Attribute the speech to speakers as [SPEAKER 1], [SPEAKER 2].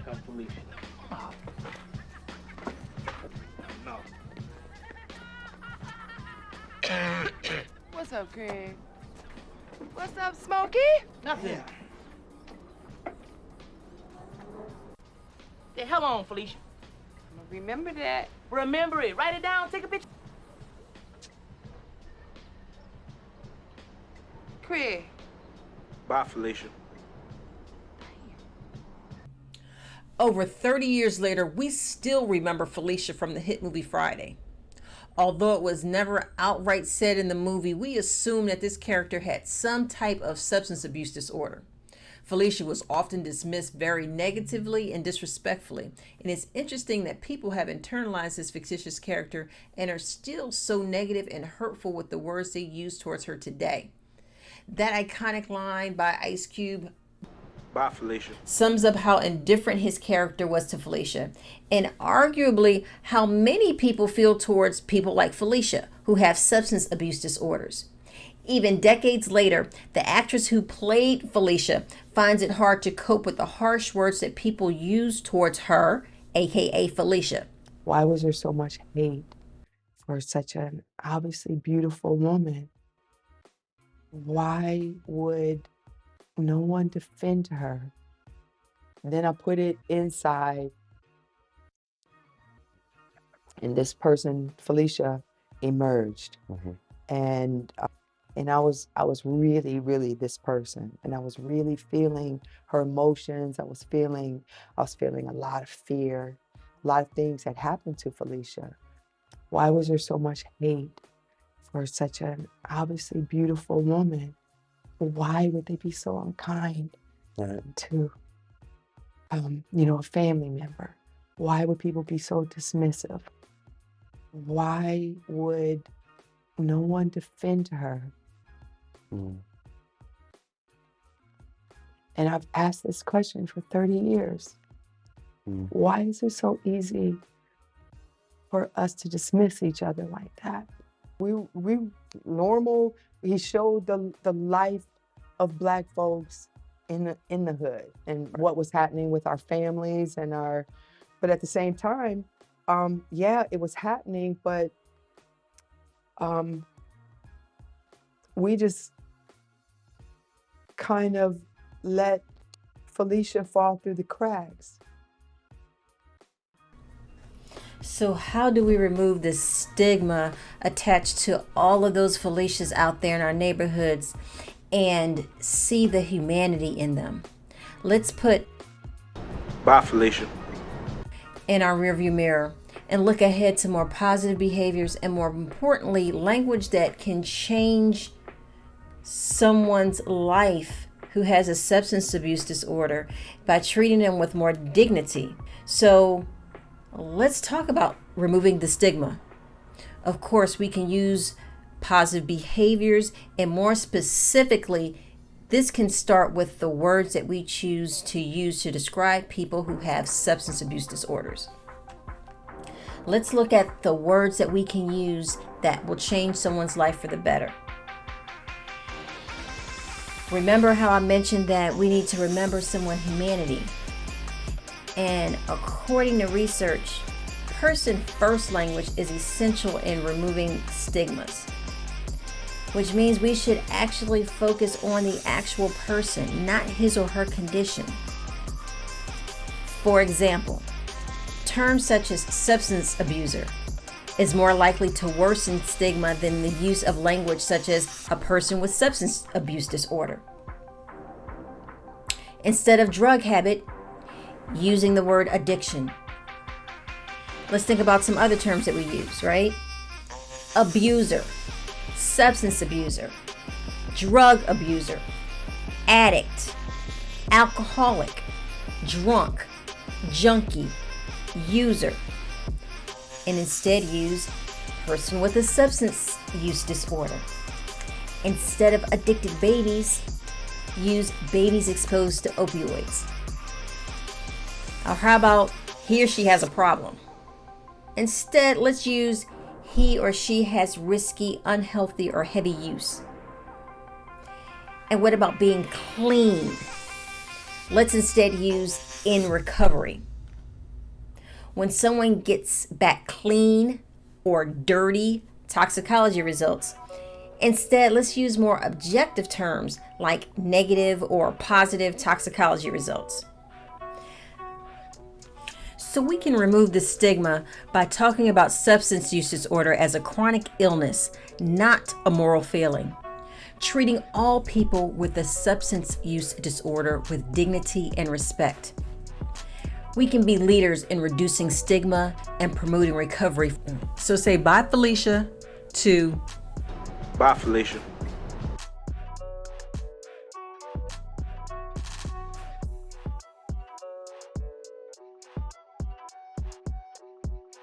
[SPEAKER 1] Felicia. No.
[SPEAKER 2] What's up, Craig? What's up, Smokey?
[SPEAKER 1] Nothing.
[SPEAKER 3] The hell on, Felicia.
[SPEAKER 2] Remember that.
[SPEAKER 3] Remember it. Write it down. Take a picture.
[SPEAKER 2] Craig.
[SPEAKER 1] Bye, Felicia.
[SPEAKER 4] Over 30 years later, we still remember Felicia from the hit movie Friday. Although it was never outright said in the movie, we assume that this character had some type of substance abuse disorder. Felicia was often dismissed very negatively and disrespectfully, and it's interesting that people have internalized this fictitious character and are still so negative and hurtful with the words they use towards her today. That iconic line by Ice Cube,
[SPEAKER 1] Bye, Felicia,
[SPEAKER 4] sums up how indifferent his character was to Felicia, and arguably how many people feel towards people like Felicia who have substance abuse disorders. Even decades later, the actress who played Felicia finds it hard to cope with the harsh words that people use towards her, aka Felicia.
[SPEAKER 5] Why was there so much hate for such an obviously beautiful woman? Why would no one defend her? Then I put it inside, and this person, Felicia, emerged. And I was really this person, and I was really feeling her emotions. I was feeling a lot of fear. A lot of things had happened to Felicia. Why was there so much hate for such an obviously beautiful woman? Why would they be so unkind to, a family member? Why would people be so dismissive? Why would no one defend her? And I've asked this question for 30 years. Why is it so easy for us to dismiss each other like that? We normal. He showed the life of Black folks in the hood and what was happening with our families and but at the same time, it was happening, but we just kind of let Felicia fall through the cracks.
[SPEAKER 4] So how do we remove this stigma attached to all of those Felicias out there in our neighborhoods and see the humanity in them? Let's put
[SPEAKER 1] Bye, Felicia
[SPEAKER 4] in our rearview mirror and look ahead to more positive behaviors and, more importantly, language that can change someone's life who has a substance abuse disorder by treating them with more dignity. So let's talk about removing the stigma. Of course, we can use positive behaviors, and more specifically, this can start with the words that we choose to use to describe people who have substance abuse disorders. Let's look at the words that we can use that will change someone's life for the better. Remember how I mentioned that we need to remember someone's humanity. And according to research, person-first language is essential in removing stigmas, which means we should actually focus on the actual person, not his or her condition. For example, terms such as substance abuser is more likely to worsen stigma than the use of language such as a person with substance abuse disorder. Instead of drug habit, using the word addiction. Let's think about some other terms that we use, right? Abuser, substance abuser, drug abuser, addict, alcoholic, drunk, junkie, user. And instead use person with a substance use disorder. Instead of addicted babies, use babies exposed to opioids. Or how about he or she has a problem? Instead, let's use he or she has risky, unhealthy, or heavy use. And what about being clean? Let's instead use in recovery. When someone gets back clean or dirty toxicology results, instead, let's use more objective terms like negative or positive toxicology results. So we can remove the stigma by talking about substance use disorder as a chronic illness, not a moral failing. Treating all people with a substance use disorder with dignity and respect. We can be leaders in reducing stigma and promoting recovery. So say bye, Felicia, to
[SPEAKER 1] Bye Felicia.